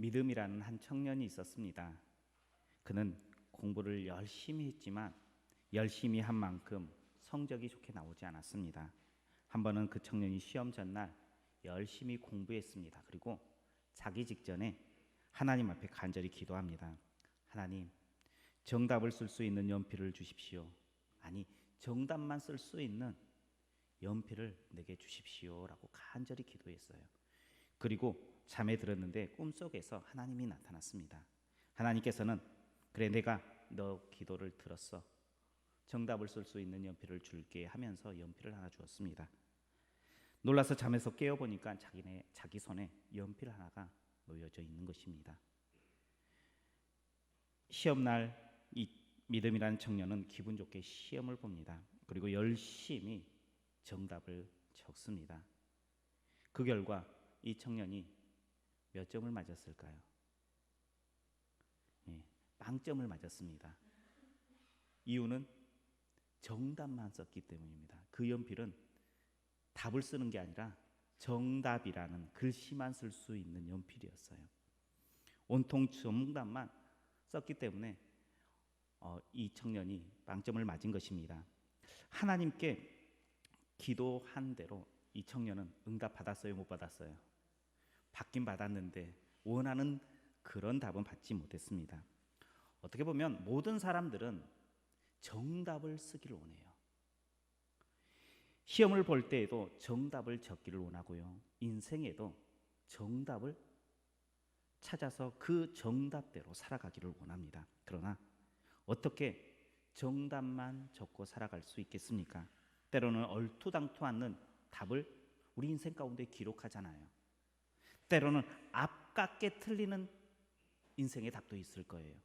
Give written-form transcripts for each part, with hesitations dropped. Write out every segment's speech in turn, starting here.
믿음이라는 한 청년이 있었습니다. 그는 공부를 열심히 했지만 열심히 한 만큼 성적이 좋게 나오지 않았습니다. 한 번은 그 청년이 시험 전날 열심히 공부했습니다. 그리고 자기 직전에 하나님 앞에 간절히 기도합니다. 하나님, 정답을 쓸 수 있는 연필을 주십시오. 아니, 정답만 쓸 수 있는 연필을 내게 주십시오라고 간절히 기도했어요. 그리고 잠에 들었는데 꿈속에서 하나님이 나타났습니다. 하나님께서는 그래, 내가 너 기도를 들었어. 정답을 쓸 수 있는 연필을 줄게 하면서 연필을 하나 주었습니다. 놀라서 잠에서 깨어보니까 자기 손에 연필 하나가 놓여져 있는 것입니다. 시험날 이 믿음이라는 청년은 기분 좋게 시험을 봅니다. 그리고 열심히 정답을 적습니다. 그 결과 이 청년이 몇 점을 맞았을까요? 빵점을 맞았습니다. 이유는 정답만 썼기 때문입니다. 그 연필은 답을 쓰는 게 아니라 정답이라는 글씨만 쓸 수 있는 연필이었어요. 온통 정답만 썼기 때문에 이 청년이 빵점을 맞은 것입니다. 하나님께 기도한 대로 이 청년은 응답 받았어요, 못 받았어요? 받긴 받았는데 원하는 그런 답은 받지 못했습니다. 어떻게 보면 모든 사람들은 정답을 쓰기를 원해요. 시험을 볼 때에도 정답을 적기를 원하고요. 인생에도 정답을 찾아서 그 정답대로 살아가기를 원합니다. 그러나 어떻게 정답만 적고 살아갈 수 있겠습니까? 때로는 얼토당토 않는 답을 우리 인생 가운데 기록하잖아요. 때로는 아깝게 틀리는 인생의 답도 있을 거예요.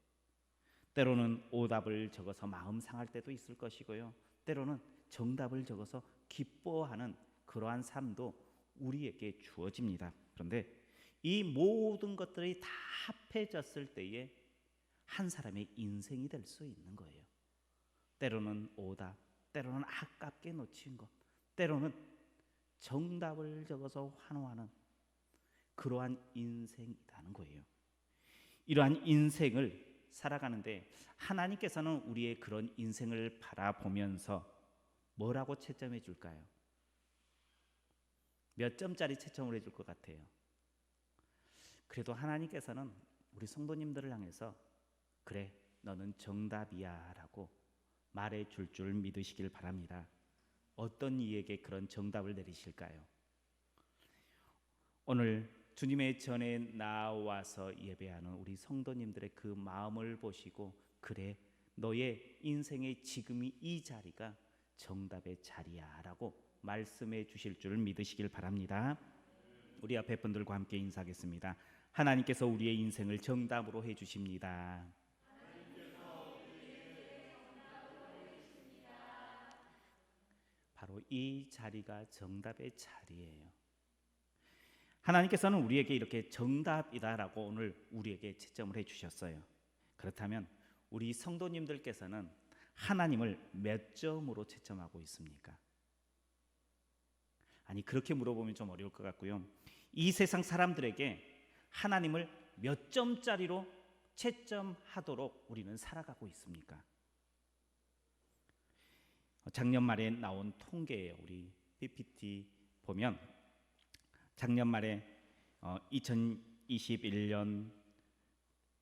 때로는 오답을 적어서 마음 상할 때도 있을 것이고요. 때로는 정답을 적어서 기뻐하는 그러한 삶도 우리에게 주어집니다. 그런데 이 모든 것들이 다 합해졌을 때에 한 사람의 인생이 될 수 있는 거예요. 때로는 오답, 때로는 아깝게 놓친 것, 때로는 정답을 적어서 환호하는 그러한 인생이라는 거예요. 이러한 인생을 살아가는데 하나님께서는 우리의 그런 인생을 바라보면서 뭐라고 채점해 줄까요? 몇 점짜리 채점을 해줄 것 같아요? 그래도 하나님께서는 우리 성도님들을 향해서 그래, 너는 정답이야 라고 말해 줄 믿으시길 바랍니다. 어떤 이에게 그런 정답을 내리실까요? 오늘 주님의 전에 나와서 예배하는 우리 성도님들의 그 마음을 보시고 그래, 너의 인생의 지금이 이 자리가 정답의 자리야 라고 말씀해 주실 줄 믿으시길 바랍니다. 우리 앞에 분들과 함께 인사하겠습니다. 하나님께서 우리의 인생을 정답으로 해주십니다. 바로 이 자리가 정답의 자리예요. 하나님께서는 우리에게 이렇게 정답이다라고 오늘 우리에게 채점을 해주셨어요. 그렇다면 우리 성도님들께서는 하나님을 몇 점으로 채점하고 있습니까? 아니, 그렇게 물어보면 좀 어려울 것 같고요. 이 세상 사람들에게 하나님을 몇 점짜리로 채점하도록 우리는 살아가고 있습니까? 작년 말에 나온 통계예요. 우리 PPT 보면 작년 말에 2021년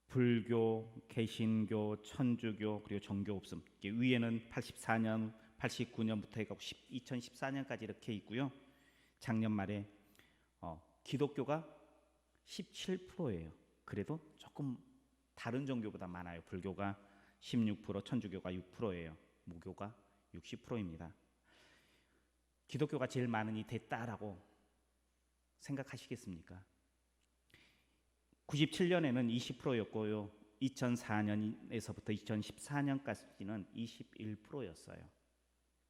불교, 개신교, 천주교 그리고 종교 없음, 위에는 84년, 89년부터 해가지고 2014년까지 이렇게 있고요. 작년 말에 기독교가 17%예요. 그래도 조금 다른 종교보다 많아요. 불교가 16%, 천주교가 6%예요. 무교가 60%입니다. 기독교가 제일 많으니 됐다라고 생각하시겠습니까? 97년에는 20%였고요. 2004년에서부터 2014년까지는 21%였어요.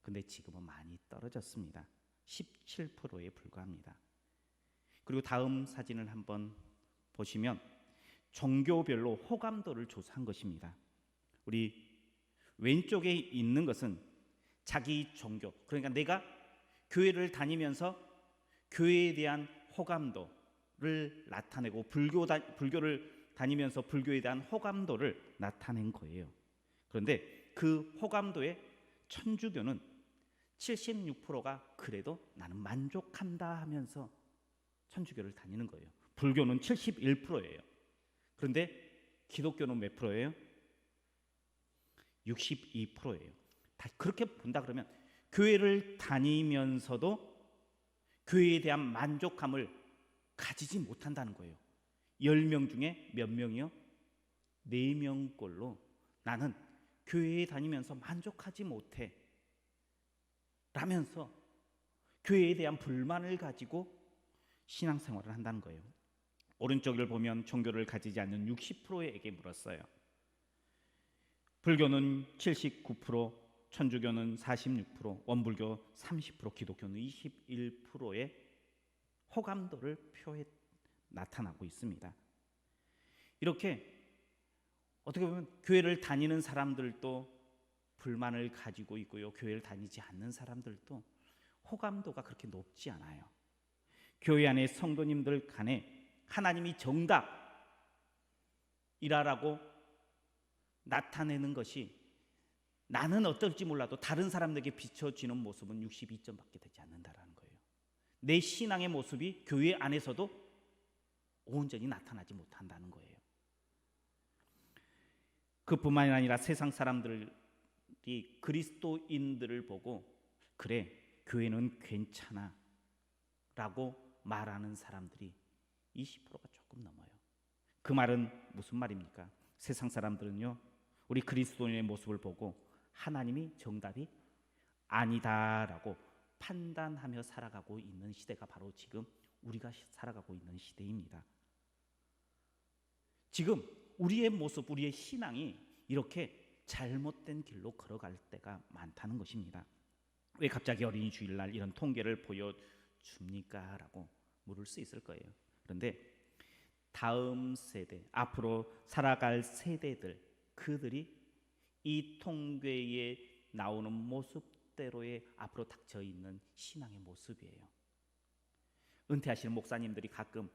근데 지금은 많이 떨어졌습니다. 17%에 불과합니다. 그리고 다음 사진을 한번 보시면 종교별로 호감도를 조사한 것입니다. 우리 왼쪽에 있는 것은 자기 종교, 그러니까 내가 교회를 다니면서 교회에 대한 호감도, 나타내고 불교를 다니면서 불교에 대한 호감도를 나타낸 거예요. 그런데 그 호감도의 천주교는 76%가 그래도 나는 만족한다 하면서 천주교를 다니는 거예요. 불교는 71%예요. 그런데 기독교는 몇 프로예요? 62%예요. 다 그렇게 본다 그러면 교회를 다니면서도 교회에 대한 만족감을 가지지 못한다는 거예요. 10명 중에 몇 명이요? 4명꼴로 나는 교회에 다니면서 만족하지 못해 라면서 교회에 대한 불만을 가지고 신앙생활을 한다는 거예요. 오른쪽을 보면 종교를 가지지 않는 60%에게 물었어요. 불교는 79%, 천주교는 46%, 원불교 30%, 기독교는 21%의 호감도를 나타나고 있습니다. 이렇게 어떻게 보면 교회를 다니는 사람들도 불만을 가지고 있고요. 교회를 다니지 않는 사람들도 호감도가 그렇게 높지 않아요. 교회 안에 성도님들 간에 하나님이 정답이라고 나타내는 것이 나는 어떨지 몰라도 다른 사람들에게 비춰지는 모습은 62점밖에 되지 않는다라는 거예요. 내 신앙의 모습이 교회 안에서도 온전히 나타나지 못한다는 거예요. 그뿐만이 아니라 세상 사람들이 그리스도인들을 보고 그래 교회는 괜찮아 라고 말하는 사람들이 20%가 조금 넘어요. 그 말은 무슨 말입니까? 세상 사람들은요 우리 그리스도인의 모습을 보고 하나님이 정답이 아니다라고 판단하며 살아가고 있는 시대가 바로 지금 우리가 살아가고 있는 시대입니다. 지금 우리의 모습, 우리의 신앙이 이렇게 잘못된 길로 걸어갈 때가 많다는 것입니다. 왜 갑자기 어린이 주일날 이런 통계를 보여줍니까? 라고 물을 수 있을 거예요. 그런데 다음 세대, 앞으로 살아갈 세대들, 그들이 이 통계에 나오는 모습대로의 앞으로 닥쳐 있는 신앙의 모습이에요. 은퇴하시는 목사님들이 가끔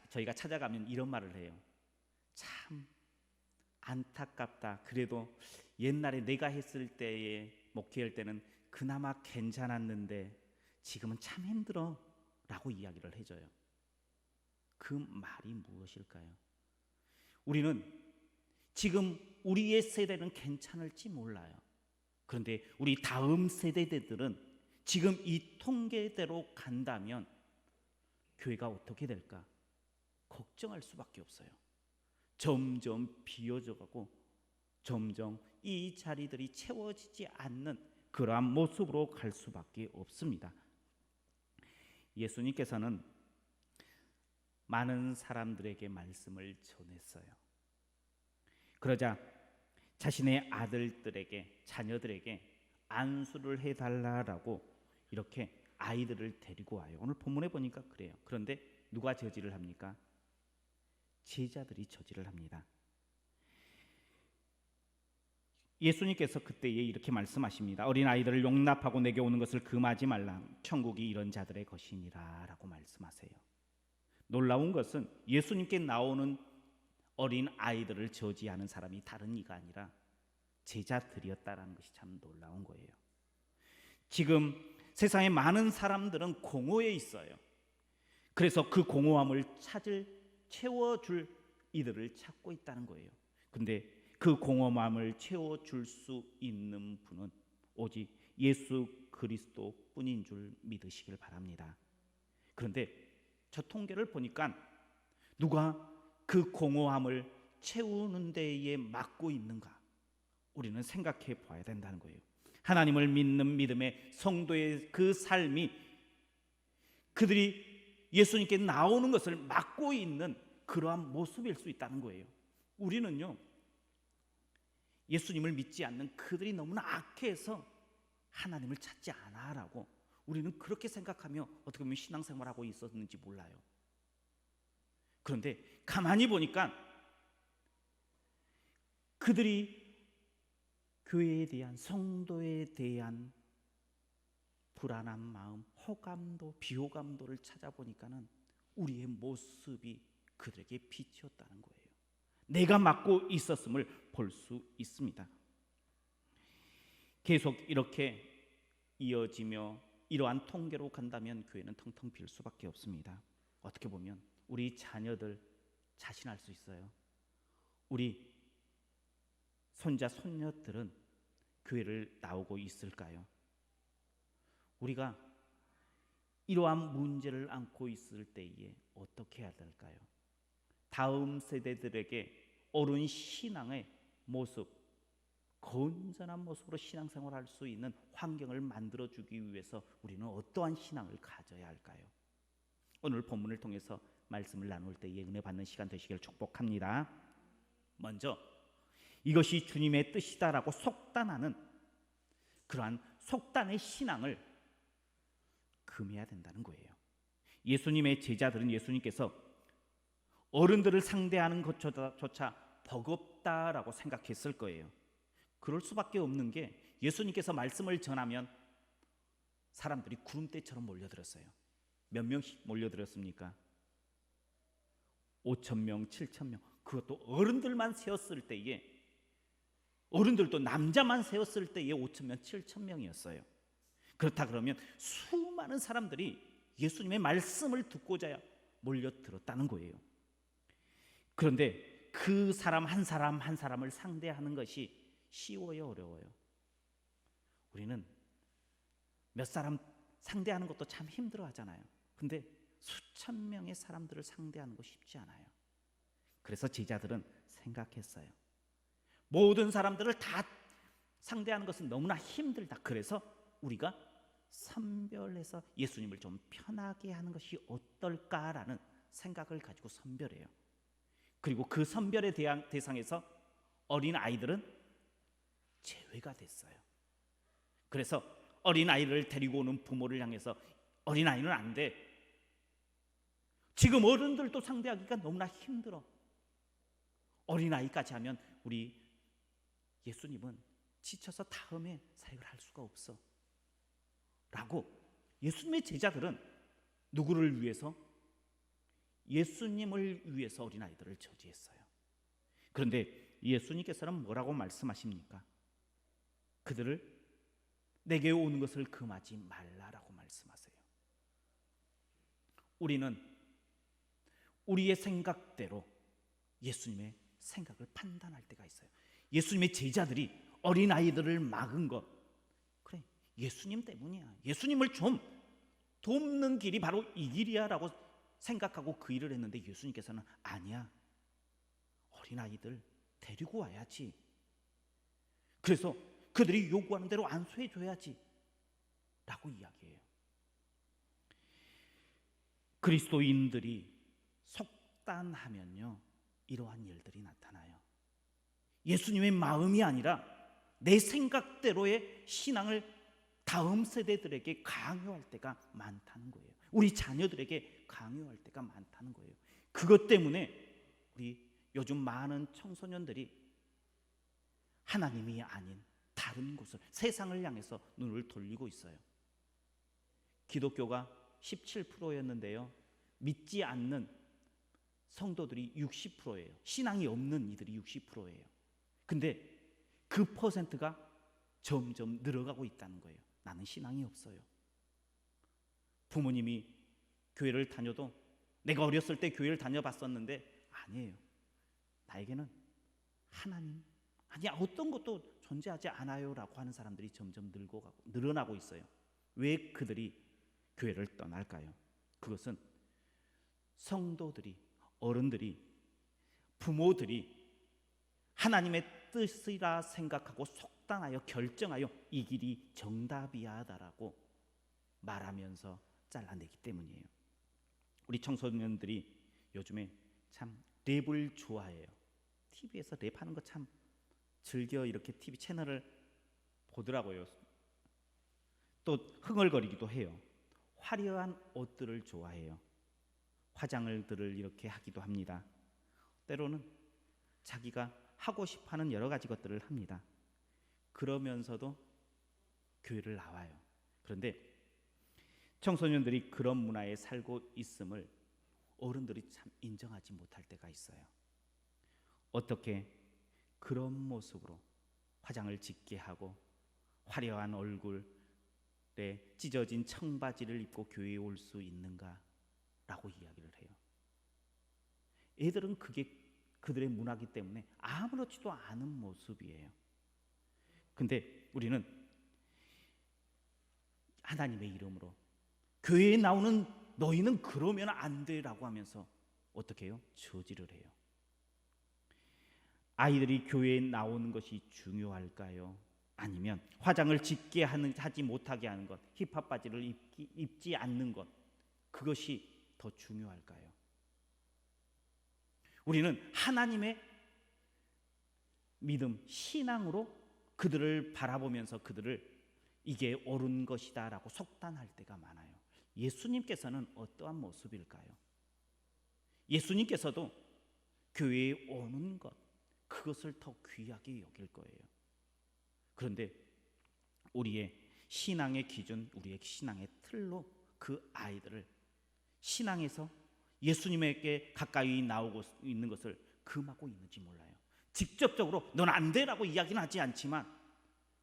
저희가 찾아가면 이런 말을 해요. 참 안타깝다. 그래도 옛날에 내가 했을 때에 목회할 때는 그나마 괜찮았는데 지금은 참 힘들어 라고 이야기를 해줘요. 그 말이 무엇일까요? 우리는 지금 우리의 세대는 괜찮을지 몰라요. 그런데 우리 다음 세대들은 지금 이 통계대로 간다면 교회가 어떻게 될까? 걱정할 수밖에 없어요. 점점 비어져 가고 점점 이 자리들이 채워지지 않는 그러한 모습으로 갈 수밖에 없습니다. 예수님께서는 많은 사람들에게 말씀을 전했어요. 그러자 자신의 아들들에게, 자녀들에게 안수를 해달라고 이렇게 아이들을 데리고 와요. 오늘 본문에 보니까 그래요. 그런데 누가 저지를 합니까? 제자들이 저지를 합니다. 예수님께서 그때에 이렇게 말씀하십니다. 어린 아이들을 용납하고 내게 오는 것을 금하지 말라. 천국이 이런 자들의 것이니라 라고 말씀하세요. 놀라운 것은 예수님께 나오는 어린 아이들을 저지하는 사람이 다른 이가 아니라 제자들이었다라는 것이 참 놀라운 거예요. 지금 세상에 많은 사람들은 공허에 있어요. 그래서 그 공허함을 채워줄 이들을 찾고 있다는 거예요. 근데 그 공허함을 채워줄 수 있는 분은 오직 예수 그리스도 뿐인 줄 믿으시길 바랍니다. 그런데 저 통계를 보니까 누가 그 공허함을 채우는 데에 맡고 있는가? 우리는 생각해 봐야 된다는 거예요. 하나님을 믿는 믿음의 성도의 그 삶이 그들이 예수님께 나오는 것을 막고 있는 그러한 모습일 수 있다는 거예요. 우리는요 예수님을 믿지 않는 그들이 너무나 악해서 하나님을 찾지 않아라고 우리는 그렇게 생각하며 어떻게 보면 신앙생활하고 있었는지 몰라요. 그런데 가만히 보니까 그들이 교회에 대한, 성도에 대한 불안한 마음, 호감도, 비호감도를 찾아보니까는 우리의 모습이 그들에게 빛이었다는 거예요. 내가 맡고 있었음을 볼 수 있습니다. 계속 이렇게 이어지며 이러한 통계로 간다면 교회는 텅텅 빌 수밖에 없습니다. 어떻게 보면 우리 자녀들 자신할 수 있어요. 우리 손자 손녀들은 교회를 나오고 있을까요? 우리가 이러한 문제를 안고 있을 때에 어떻게 해야 될까요? 다음 세대들에게 옳은 신앙의 모습, 건전한 모습으로 신앙생활할 수 있는 환경을 만들어주기 위해서 우리는 어떠한 신앙을 가져야 할까요? 오늘 본문을 통해서 말씀을 나눌 때에 은혜 받는 시간 되시길 축복합니다. 먼저 이것이 주님의 뜻이다라고 속단하는 그러한 속단의 신앙을 금해야 된다는 거예요. 예수님의 제자들은 예수님께서 어른들을 상대하는 것조차 버겁다라고 생각했을 거예요. 그럴 수밖에 없는 게 예수님께서 말씀을 전하면 사람들이 구름대처럼 몰려들었어요. 몇 명씩 몰려들었습니까? 5,000명, 7,000명. 그것도 어른들만 세었을 때에, 어른들도 남자만 세웠을 때에 5,000명, 7,000명이었어요. 그렇다 그러면 수많은 사람들이 예수님의 말씀을 듣고자 몰려들었다는 거예요. 그런데 그 사람 한 사람 한 사람을 상대하는 것이 쉬워요, 어려워요? 우리는 몇 사람 상대하는 것도 참 힘들어 하잖아요. 근데 수천 명의 사람들을 상대하는 거 쉽지 않아요. 그래서 제자들은 생각했어요. 모든 사람들을 다 상대하는 것은 너무나 힘들다. 그래서 우리가 선별해서 예수님을 좀 편하게 하는 것이 어떨까라는 생각을 가지고 선별해요. 그리고 그 선별의 대상에서 어린 아이들은 제외가 됐어요. 그래서 어린 아이를 데리고 오는 부모를 향해서 어린 아이는 안 돼. 지금 어른들도 상대하기가 너무나 힘들어. 어린 아이까지 하면 우리 예수님은 지쳐서 다음에 사역을 할 수가 없어. 라고 예수님의 제자들은 누구를 위해서? 예수님을 위해서 어린아이들을 저지했어요. 그런데 예수님께서는 뭐라고 말씀하십니까? 그들을 내게 오는 것을 금하지 말라라고 말씀하세요. 우리는 우리의 생각대로 예수님의 생각을 판단할 때가 있어요. 예수님의 제자들이 어린아이들을 막은 것, 그래, 예수님 때문이야. 예수님을 좀 돕는 길이 바로 이 길이야 라고 생각하고 그 일을 했는데 예수님께서는 아니야, 어린아이들 데리고 와야지. 그래서 그들이 요구하는 대로 안수해줘야지 라고 이야기해요. 그리스도인들이 속단하면요, 이러한 일들이 나타나요. 예수님의 마음이 아니라 내 생각대로의 신앙을 다음 세대들에게 강요할 때가 많다는 거예요. 우리 자녀들에게 강요할 때가 많다는 거예요. 그것 때문에 우리 요즘 많은 청소년들이 하나님이 아닌 다른 곳을, 세상을 향해서 눈을 돌리고 있어요. 기독교가 17%였는데요 믿지 않는 성도들이 60%예요. 신앙이 없는 이들이 60%예요. 근데 그 퍼센트가 점점 늘어가고 있다는 거예요. 나는 신앙이 없어요. 부모님이 교회를 다녀도 내가 어렸을 때 교회를 다녀봤었는데 아니에요. 나에게는 하나님, 아니 어떤 것도 존재하지 않아요 라고 하는 사람들이 점점 늘어나고 있어요. 왜 그들이 교회를 떠날까요? 그것은 성도들이, 어른들이, 부모들이 하나님의 뜻이라 생각하고 속단하여 결정하여 이 길이 정답이야라고 말하면서 잘라내기 때문이에요. 우리 청소년들이 요즘에 참 랩을 좋아해요. TV에서 랩하는 거 참 즐겨 이렇게 TV 채널을 보더라고요. 또 흥얼거리기도 해요. 화려한 옷들을 좋아해요. 화장들을 이렇게 하기도 합니다. 때로는 자기가 하고 싶어하는 여러 가지 것들을 합니다. 그러면서도 교회를 나와요. 그런데 청소년들이 그런 문화에 살고 있음을 어른들이 참 인정하지 못할 때가 있어요. 어떻게 그런 모습으로 화장을 짙게 하고 화려한 얼굴에 찢어진 청바지를 입고 교회에 올 수 있는가라고 이야기를 해요. 애들은 그게 그들의 문화이기 때문에 아무렇지도 않은 모습이에요. 근데 우리는 하나님의 이름으로 교회에 나오는 너희는 그러면 안 돼라고 하면서 어떻게 해요? 저지를 해요. 아이들이 교회에 나오는 것이 중요할까요? 아니면 화장을 짙게 하지 못하게 하는 것, 힙합 바지를 입지 않는 것, 그것이 더 중요할까요? 우리는 하나님의 믿음, 신앙으로 그들을 바라보면서 그들을 이게 옳은 것이다 라고 속단할 때가 많아요. 예수님께서는 어떠한 모습일까요? 예수님께서도 교회에 오는 것, 그것을 더 귀하게 여길 거예요. 그런데 우리의 신앙의 기준, 우리의 신앙의 틀로 그 아이들을 신앙에서 예수님에게 가까이 나오고 있는 것을 금하고 있는지 몰라요. 직접적으로 넌 안 돼라고 이야기는 하지 않지만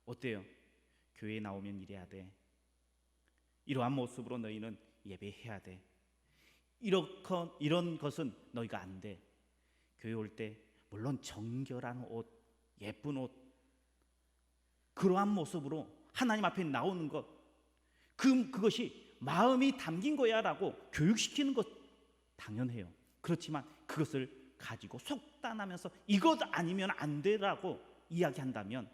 어때요? 교회에 나오면 이래야 돼. 이러한 모습으로 너희는 예배해야 돼. 이런 것은 너희가 안 돼. 교회 올 때 물론 정결한 옷, 예쁜 옷, 그러한 모습으로 하나님 앞에 나오는 것, 그것이 마음이 담긴 거야라고 교육시키는 것 당연해요. 그렇지만 그것을 가지고 속단하면서 이것 아니면 안 되라고 이야기한다면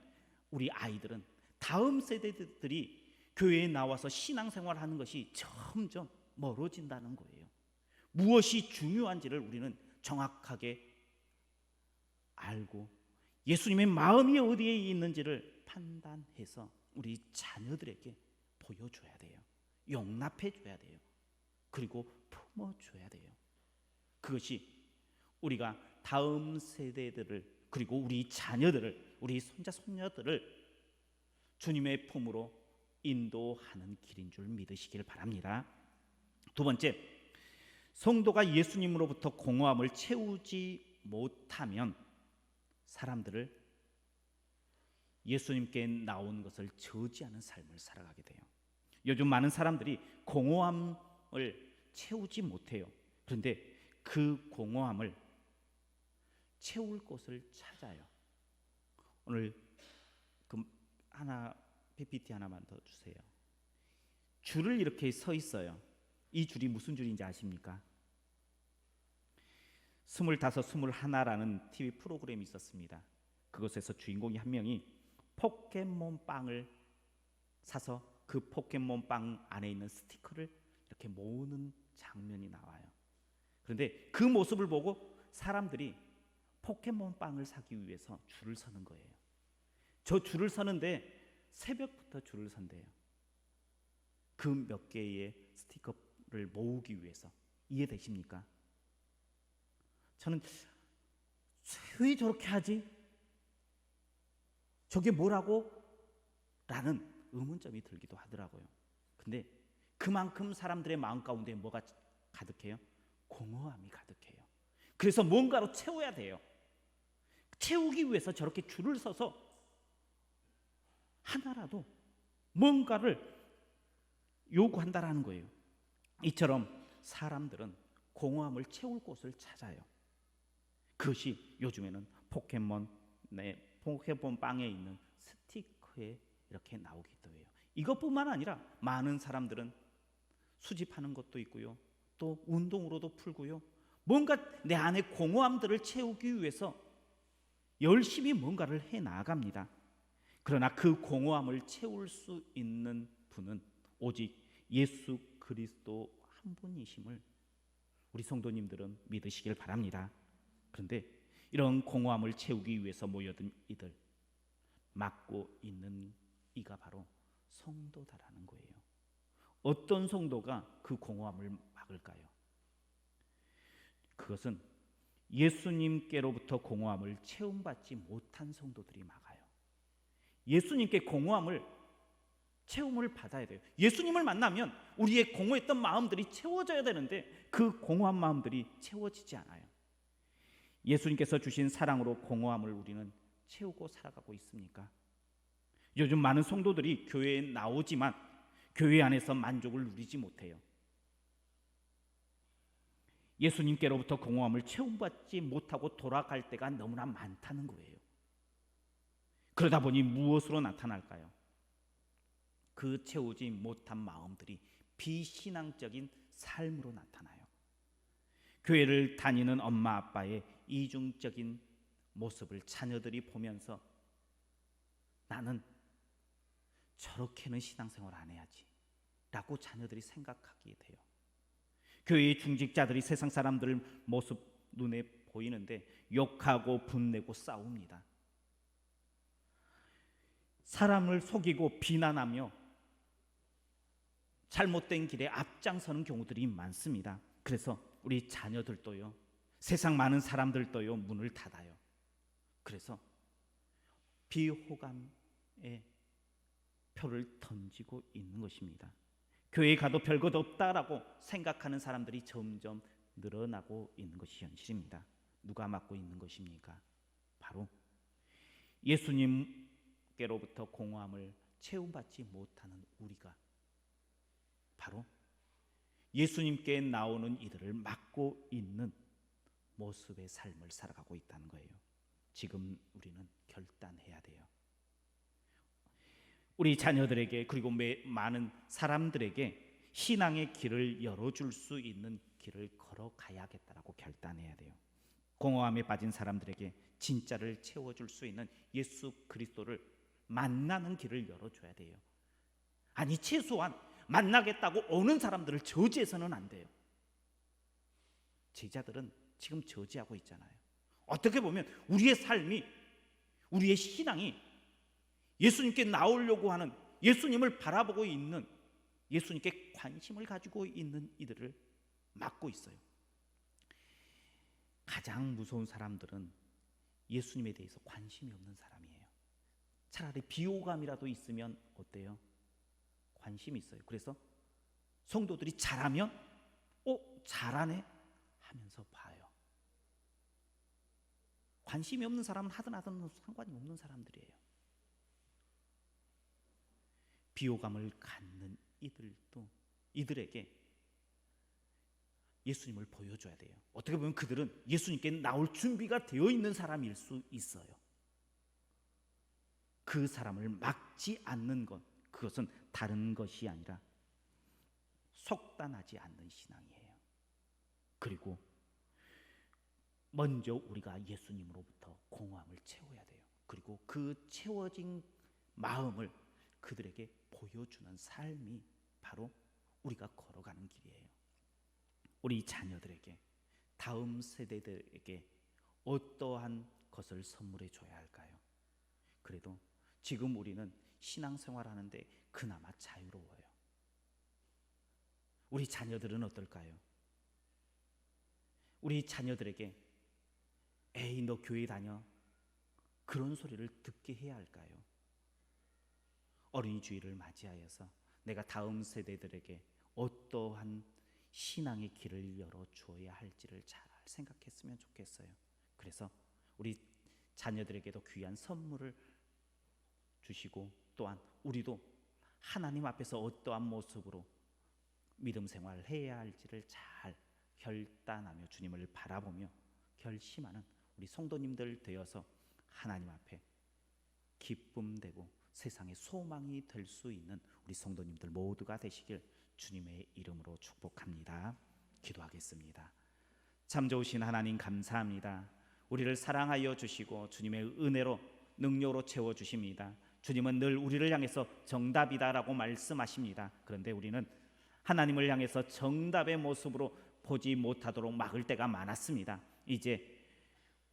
우리 아이들은 다음 세대들이 교회에 나와서 신앙생활하는 것이 점점 멀어진다는 거예요. 무엇이 중요한지를 우리는 정확하게 알고 예수님의 마음이 어디에 있는지를 판단해서 우리 자녀들에게 보여줘야 돼요. 용납해줘야 돼요. 그리고 품어줘야 돼요. 그것이 우리가 다음 세대들을 그리고 우리 자녀들을 우리 손자 손녀들을 주님의 품으로 인도하는 길인 줄 믿으시길 바랍니다. 두 번째, 성도가 예수님으로부터 공허함을 채우지 못하면 사람들을 예수님께 나온 것을 저지하는 삶을 살아가게 돼요. 요즘 많은 사람들이 공허함을 채우지 못해요. 그런데 그 공허함을 채울 곳을 찾아요. 오늘 PPT 하나만 더 주세요. 줄을 이렇게 서 있어요. 이 줄이 무슨 줄인지 아십니까? 25, 21라는 TV 프로그램이 있었습니다. 그것에서 주인공이 한 명이 포켓몬 빵을 사서 그 포켓몬 빵 안에 있는 스티커를 이렇게 모으는 장면이 나와요. 그런데 그 모습을 보고 사람들이 포켓몬 빵을 사기 위해서 줄을 서는 거예요. 저 줄을 서는데 새벽부터 줄을 선대요. 그 몇 개의 스티커를 모으기 위해서. 이해되십니까? 저는 왜 저렇게 하지? 저게 뭐라고? 라는 의문점이 들기도 하더라고요. 근데 그만큼 사람들의 마음 가운데 뭐가 가득해요? 공허함이 가득해요. 그래서 뭔가로 채워야 돼요. 채우기 위해서 저렇게 줄을 서서 하나라도 뭔가를 요구한다라는 거예요. 이처럼 사람들은 공허함을 채울 곳을 찾아요. 그것이 요즘에는 포켓몬 빵에 있는 스티커에 이렇게 나오기도 해요. 이것뿐만 아니라 많은 사람들은 수집하는 것도 있고요. 또 운동으로도 풀고요. 뭔가 내 안에 공허함들을 채우기 위해서 열심히 뭔가를 해 나갑니다. 그러나 그 공허함을 채울 수 있는 분은 오직 예수 그리스도 한 분이심을 우리 성도님들은 믿으시길 바랍니다. 그런데 이런 공허함을 채우기 위해서 모여든 이들, 막고 있는 이가 바로 성도다라는 거예요. 어떤 성도가 그 공허함을 막을까요? 그것은 예수님께로부터 공허함을 채움받지 못한 성도들이 막아요. 예수님께 공허함을 채움을 받아야 돼요. 예수님을 만나면 우리의 공허했던 마음들이 채워져야 되는데 그 공허한 마음들이 채워지지 않아요. 예수님께서 주신 사랑으로 공허함을 우리는 채우고 살아가고 있습니까? 요즘 많은 성도들이 교회에 나오지만 교회 안에서 만족을 누리지 못해요. 예수님께로부터 공허함을 채움받지 못하고 돌아갈 때가 너무나 많다는 거예요. 그러다 보니 무엇으로 나타날까요? 그 채우지 못한 마음들이 비신앙적인 삶으로 나타나요. 교회를 다니는 엄마 아빠의 이중적인 모습을 자녀들이 보면서 나는 저렇게는 신앙생활 안 해야지 라고 자녀들이 생각하게 돼요. 교회의 중직자들이 세상 사람들 모습 눈에 보이는데 욕하고 분내고 싸웁니다. 사람을 속이고 비난하며 잘못된 길에 앞장서는 경우들이 많습니다. 그래서 우리 자녀들도요, 세상 많은 사람들도요 문을 닫아요. 그래서 비호감의 표를 던지고 있는 것입니다. 교회에 가도 별것 없다라고 생각하는 사람들이 점점 늘어나고 있는 것이 현실입니다. 누가 맡고 있는 것입니까? 바로 예수님께로부터 공허함을 채움받지 못하는 우리가 바로 예수님께 나오는 이들을 맡고 있는 모습의 삶을 살아가고 있다는 거예요. 지금 우리는 결단해야 돼요. 우리 자녀들에게 그리고 많은 사람들에게 신앙의 길을 열어줄 수 있는 길을 걸어가야겠다라고 결단해야 돼요. 공허함에 빠진 사람들에게 진짜를 채워줄 수 있는 예수 그리스도를 만나는 길을 열어줘야 돼요. 아니 최소한 만나겠다고 오는 사람들을 저지해서는 안 돼요. 제자들은 지금 저지하고 있잖아요. 어떻게 보면 우리의 삶이, 우리의 신앙이 예수님께 나오려고 하는, 예수님을 바라보고 있는, 예수님께 관심을 가지고 있는 이들을 막고 있어요. 가장 무서운 사람들은 예수님에 대해서 관심이 없는 사람이에요. 차라리 비호감이라도 있으면 어때요? 관심이 있어요. 그래서 성도들이 잘하면 잘하네 하면서 봐요. 관심이 없는 사람은 하든 상관이 없는 사람들이에요. 비호감을 갖는 이들에게 예수님을 보여줘야 돼요. 어떻게 보면 그들은 예수님께 나올 준비가 되어 있는 사람일 수 있어요. 그 사람을 막지 않는 것, 그것은 다른 것이 아니라 속단하지 않는 신앙이에요. 그리고 먼저 우리가 예수님으로부터 공허함을 채워야 돼요. 그리고 그 채워진 마음을 그들에게 보여주는 삶이 바로 우리가 걸어가는 길이에요. 우리 자녀들에게, 다음 세대들에게 어떠한 것을 선물해 줘야 할까요? 그래도 지금 우리는 신앙생활하는데 그나마 자유로워요. 우리 자녀들은 어떨까요? 우리 자녀들에게 에이 너 교회 다녀 그런 소리를 듣게 해야 할까요? 어린이 주일을 맞이하여서 내가 다음 세대들에게 어떠한 신앙의 길을 열어주어야 할지를 잘 생각했으면 좋겠어요. 그래서 우리 자녀들에게도 귀한 선물을 주시고 또한 우리도 하나님 앞에서 어떠한 모습으로 믿음 생활을 해야 할지를 잘 결단하며 주님을 바라보며 결심하는 우리 성도님들 되어서 하나님 앞에 기쁨되고 세상의 소망이 될 수 있는 우리 성도님들 모두가 되시길 주님의 이름으로 축복합니다. 기도하겠습니다. 참 좋으신 하나님 감사합니다. 우리를 사랑하여 주시고 주님의 은혜로 능력으로 채워주십니다. 주님은 늘 우리를 향해서 정답이다라고 말씀하십니다. 그런데 우리는 하나님을 향해서 정답의 모습으로 보지 못하도록 막을 때가 많았습니다. 이제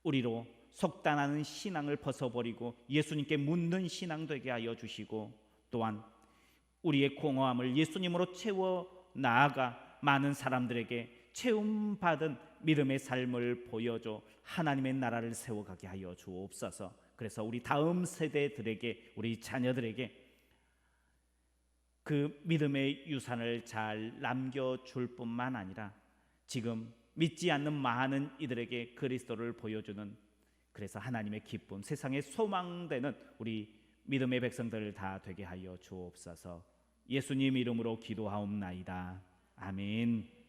우리로 속단하는 신앙을 벗어버리고 예수님께 묻는 신앙 되게 하여 주시고 또한 우리의 공허함을 예수님으로 채워 나아가 많은 사람들에게 채움받은 믿음의 삶을 보여줘 하나님의 나라를 세워가게 하여 주옵소서. 그래서 우리 다음 세대들에게, 우리 자녀들에게 어떠한 것을 선물해 줘야 할까요? 그래도 지금 우리는 신앙생활하는데 그나마 자유로워요. 우리 자녀들에게 에이 너 교회 다녀 그런 소리를 듣게 해야 할까요? 그 믿음의 유산을 잘 남겨줄 뿐만 아니라 지금 믿지 않는 많은 이들에게 그리스도를 보여주는, 그래서 하나님의 기쁨, 세상의 소망되는 우리 믿음의 백성들 다 되게 하여 주옵소서. 예수님 이름으로 기도하옵나이다. 아멘.